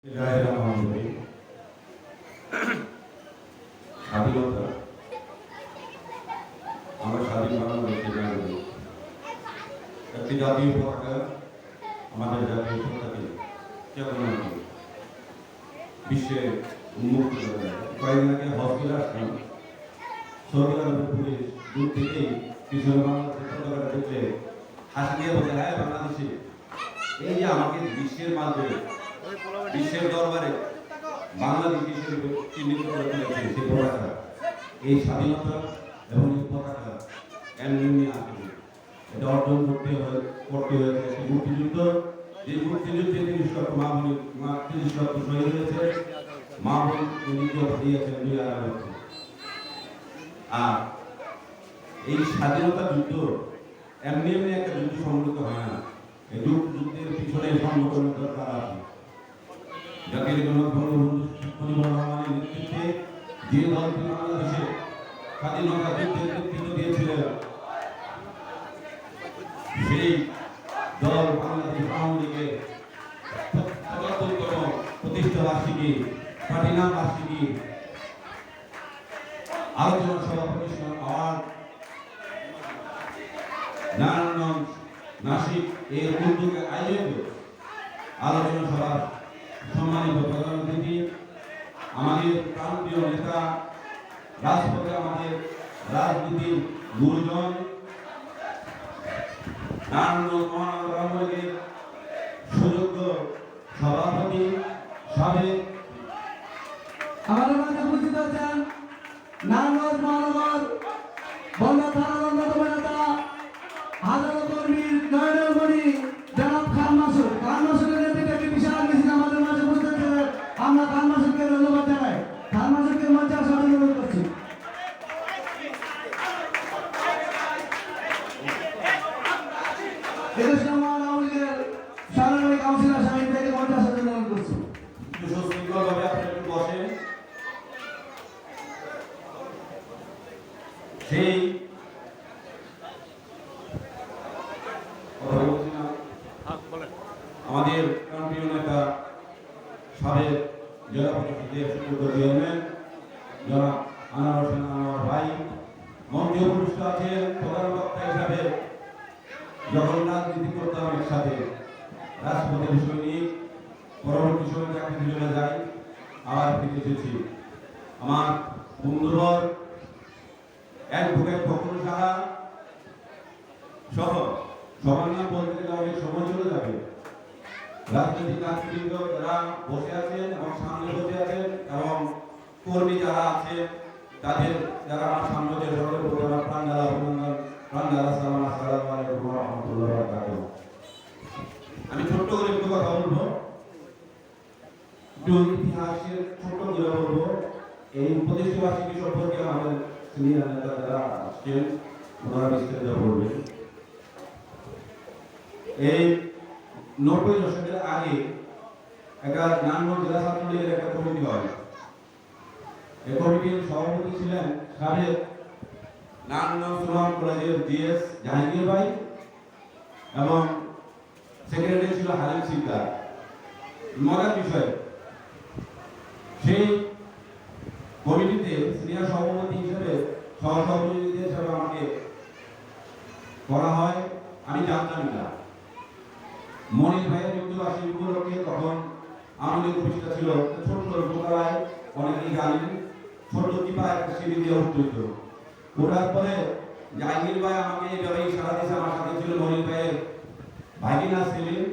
স্বাধীনতা আমরা স্বাধীন বাংলাদেশের নাগরিক। একটি জাতীয় পতাকা আমাদের জাতীয় সত্তাকে কেমন বিশ্বে উন্মুক্ত করে দেয়। কয়েকদিন আগে হসপিটাল আসলাম, সৌদি আরবের পুলিশ দূর থেকেই পিছনে বাংলাদেশের পতাকাটা দেখলে হাসি দিয়ে বলে, হ্যাঁ বাংলাদেশে এই যে আমাকে বিশ্বের মাঝে বিশ্বের দরবারে বাংলাদেশ হিসেবে চিহ্নিত করে তুলেছে সেই পতাকা, এই স্বাধীনতা এবং এই পতাকা এমনি আসবে। এটা অর্জন করতে হয়েছে একটি মুক্তিযুদ্ধ, যে মুক্তিযুদ্ধে ৩০ লক্ষ মা ৩০ লক্ষ শহীদ হয়েছে, মা বোন নির্যাতন দিয়েছেন ২.৫ লক্ষ। আর এই স্বাধীনতা যুদ্ধ এমনি একটা যুদ্ধ সংগঠিত হয় না, এই যুদ্ধের পিছনে সংগঠনের দরকার আছে। জাতির জনক বঙ্গবন্ধু রহমানের নেতৃত্বে যে দলটি বাংলাদেশে স্বাধীনতা যুদ্ধের নেতৃত্ব দিয়েছিলেন, সেই দল বাংলাদেশ আওয়ামী লীগের ৭৭তম প্রতিষ্ঠা বার্ষিকী প্লাটিনাম বার্ষিকী আলোচনা সভা প্রতিষ্ঠান আওয়ার্ড নারায়ণগঞ্জ নাসিক এর উদ্যোগে আয়োজিত আলোচনা সভা সম্মানিত প্রধান অতিথি, আমাদের প্রান্তীয় নেতা, রাজপথে আমাদের রাজনীতির গুরুজন, নারায়ণগঞ্জ মহানগর আওয়ামী লীগের সুযোগ্য সভাপতি সাবেক আমাদের মাঝে উপস্থিত আছেন নারায়ণগঞ্জ মহানগর বন্দর থানার অন্যতম নেতা, হাজারো কর্মীর নয়নের মণি জনাব খান মাসুদ। খান মাসুদের নেতৃত্বে একটি বিশাল মিছিল আমাদের মাঝে উপস্থিত হয়েছে। আমরা খান মাসুদকে ধন্যবাদ জানাই। খান মাসুদকে মঞ্চে আসার অনুরোধ করছি। এদেশ মহান আওয়ামী লীগের সাধারণ কাউন্সিলর সাহেব থেকে মঞ্চে আসার জন্য অনুরোধ করছি। সুশৃঙ্খলভাবে আপনি একটু বসেন। সেই আমাদের প্রান্তীয় নেতা, সাবেক জেলা পরিষদের সুযোগ্য চেয়ারম্যান জনাব আনোয়ার হোসেন আনোয়ার ভাই মঞ্চে উপস্থিত আছেন। প্রধান বক্তা হিসাবে যখন রাজনীতি করতাম একসাথে, রাজপথের সৈনিক, পরবর্তী সময় চাকরি চলে যাই, আবার ফিরে এসেছি। আমার বন্ধুবর অ্যাডভোকেট ফখরুল সাহা সহ সবার নাম বলতে গেলে অনেক সময় চলে যাবে। রাজনৈতিক নেতৃবৃন্দ যারা বসে আছেন এবং সামনে বসে আছেন এবং কর্মী যারা আছে, তাদের যারা আমার সামনে সকলের প্রতি আমার প্রাণ ঢালা অভিনন্দন, প্রাণ ঢালা সালাম, আসসালামু আলাইকুম ওয়া রাহমাতুল্লাহি ওয়া বারাকাতুহু। আমি ছোট্ট করে একটু কথা বলবো, একটু ইতিহাসের ছোট্ট করে বলবো। এই প্রতিষ্ঠা বার্ষিকী সম্পর্কে আমাদের সিনিয়র নেতা যারা আসছেন ওনারা বিস্তারিত বলবেন। এই ৯০ দশকের আগে একটা নারায়ণগঞ্জ জেলা ছাত্রলীগের একটা কমিটি হয়। এই কমিটির সভাপতি ছিলেন সাবেক নারায়ণগঞ্জ সুলতান কলেজের জিএস জাহাঙ্গীর ভাই এবং সেক্রেটারি ছিল হালিম সিকদার। মজার বিষয়, সেই কমিটিতে সিনিয়র সভাপতি হিসেবে সহসভাপতি হিসেবে আমাকে করা হয়। আমি জানতাম না মনির ভাইয়ের যুক্তবাসী উপলক্ষে তখন আমাদের অফিসটা ছিল ছোট্ট দোতলায়, অনেকেই জানেন, ছোট্ট টিপা একটা সিঁড়ি দিয়ে উঠতে। ওঠার পরে জাহাঙ্গীর ভাই আমাকে এইভাবে ইশারা দিয়েছে, আমার সাথে ছিল মনির ভাইয়ের ভাগিনা সেলিম।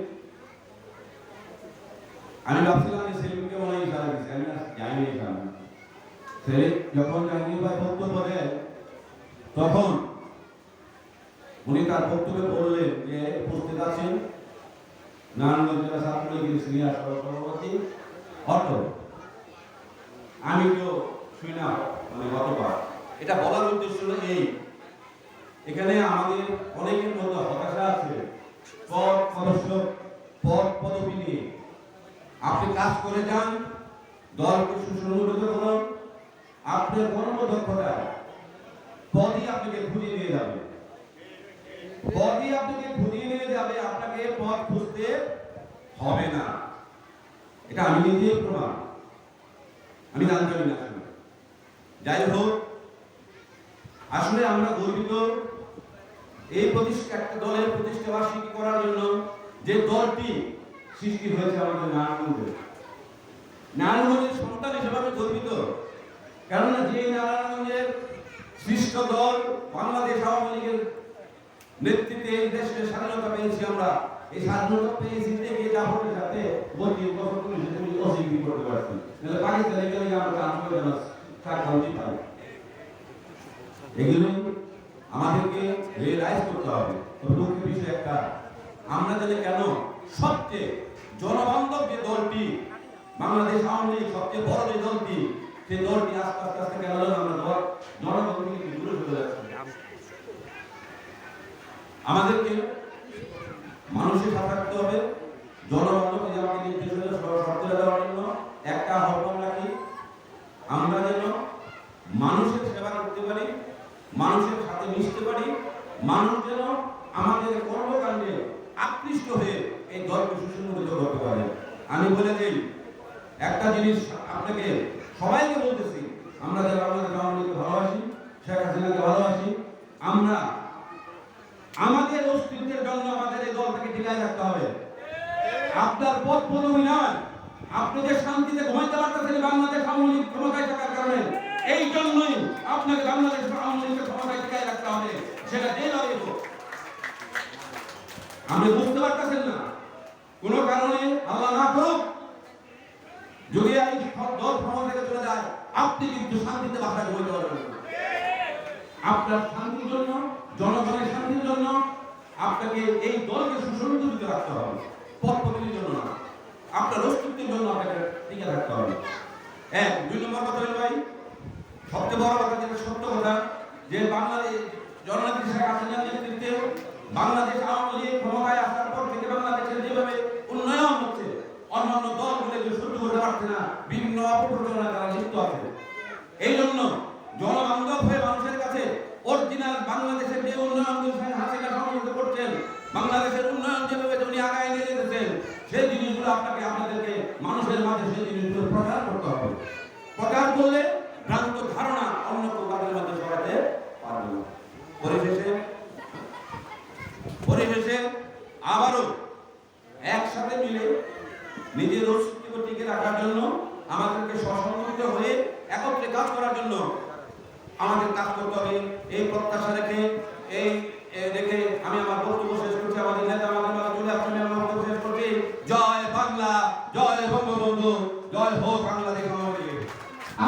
আমি ভাবছিলাম যে সেলিমকে মনে হয় ইশারা দিয়েছে, আমি জানি এখানে সেলিম। যখন জাহাঙ্গীর ভাই বক্তব্য দেন তখন উনি তার বক্তব্যে বললেন যে উপস্থিত আছেন নারায়ণগঞ্জ জেলা ছাত্রলীগের সিনিয়র সভাপতি অর্থ। আমি তো শুই না, মানে গতবার এটা বলার উদ্দেশ্য হলো এই, এখানে আমাদের অনেকের মধ্যে হতাশা আছে পদ সদস্য পদ পদবি নিয়ে। আপনি কাজ করে যান, দলকে সুসংগঠিত করুন, আপনার কর্মদক্ষতা পদই আপনাকে ঘুরিয়ে নিয়ে যাবে, পদই আপনাকে ঘুরিয়ে নিয়ে যাবে, আপনাকে পদ খুঁজতে হবে না। এটা আমি নিজেই প্রমাণ, আমি জানতে পারি না আসলে। যাই হোক, আসলে আমরা গর্বিত এই প্রতিষ্ঠা, একটা দলের প্রতিষ্ঠা বার্ষিকী করার জন্য যে দলটি সৃষ্টি হয়েছে আমাদের নারায়ণগঞ্জের সন্তান হিসেবে আমি গর্বিত। কেননা যে নারায়ণগঞ্জের সৃষ্ট দল বাংলাদেশ আওয়ামী লীগের নেতৃত্বে এই দেশের স্বাধীনতা পেয়েছি আমরা, এই স্বাধীনতা পেয়েছি থেকে জাফরের সাথে 32 বছর তুমি অস্বীকৃতি করতে পারছি, নাহলে পাকিস্তানে গেলে আমরা আন্দোলন থাকা উচিত হয়। এগুলো আমাদেরকে রিয়েলাইজ করতে হবে। তবে দুঃখের বিষয় একটা, আমরা জানি কেন সবচেয়ে জনবান্ধব যে দলটি বাংলাদেশ আওয়ামী লীগ, সবচেয়ে বড় যে দলটি, সেই দলটি আস্তে আস্তে আস্তে কেন আমরা জনগণ থেকে দূরে চলে যাচ্ছি। আমাদেরকে মানুষের সাথে থাকতে হবে, জনবান্ধব যে আমাকে নির্দেশ শর্ত দেওয়ার জন্য একটা আহ্বান রাখি, আমরা যেন মানুষের সেবা করতে পারি, মানুষের সাথে মিশতে পারি, মানুষ যেন আমাদের কর্মকাণ্ডে আকৃষ্ট হয়ে এই দলকে সুসংগঠিত করতে পারে। আমি বলে দিই একটা জিনিস আপনাকে সবাইকে বলতেছি, আমরা যারা বাংলাদেশ আওয়ামী লীগকে ভালোবাসি, শেখ হাসিনাকে ভালোবাসি, আমরা আমাদের অস্তিত্বের জন্য আমাদের এই দলটাকে টিকায় রাখতে হবে। আপনার পদ পদবি নয়, আপনি যে শান্তিতে ঘুমাইতে পারতেছেন বাংলাদেশ আওয়ামী লীগ ক্ষমতায় থাকার কারণে, এই জন্যই আপনাকে বাংলাদেশ আওয়ামী লীগকে ক্ষমতায় টিকায় রাখতে হবে, সেটা যে লড়াই হোক। আপনি বুঝতে পারতেছেন না, কোন কারণে আল্লাহ না করুক যদি এই দল ক্ষমতা থেকে চলে যায়, আপনি কিন্তু শান্তিতে বাসা ঘুমাইতে পারবেন না। আপনার শান্তির জন্য, জনগণের শান্তির জন্য আপনাকে এই দলকে সুসংগঠিত রাখতে হবে, পথ পদ্ধতির জন্য না, আপনার অস্তিত্বের জন্য আপনাকে টিকে থাকতে হবে। এক, 2 নম্বর কথা হল ভাই, সবচেয়ে বড় কথা যেটা সত্য কথা, যে বাংলাদেশ জননেত্রী শেখ হাসিনার নেতৃত্বে বাংলাদেশ আওয়ামী লীগ ক্ষমতায় আসার পর থেকে বাংলাদেশের যেভাবে উন্নয়ন হচ্ছে, অন্যান্য দলগুলো যে সহ্য করতে পারছে না, বিভিন্ন অপপ্রচারণায় তারা লিপ্ত আছে। এই জন্য জনবান্ধব হয়ে মানুষের কাছে অরিজিনাল বাংলাদেশের যে উন্নয়ন হাসিনা সংগঠিত করছেন, বাংলাদেশের উন্নয়ন যেভাবে উনি আগায় নিয়ে যেতেছেন, সেই জিনিসগুলো আপনাদেরকে মানুষের মাঝে সেই জিনিসগুলো প্রচার করতে হবে। প্রচার করলে ভ্রান্ত ধারণা অন্য কেউ তাদের মধ্যে ছড়াতে পারবে না। পরিশেষে আবারও একসাথে মিলে নিজের অস্তিত্ব টিকে রাখার জন্য আমাদেরকে সসংগঠিত হয়ে একত্রে কাজ করার জন্য আমাদের কাজ করতে হবে, এই প্রত্যাশা রেখে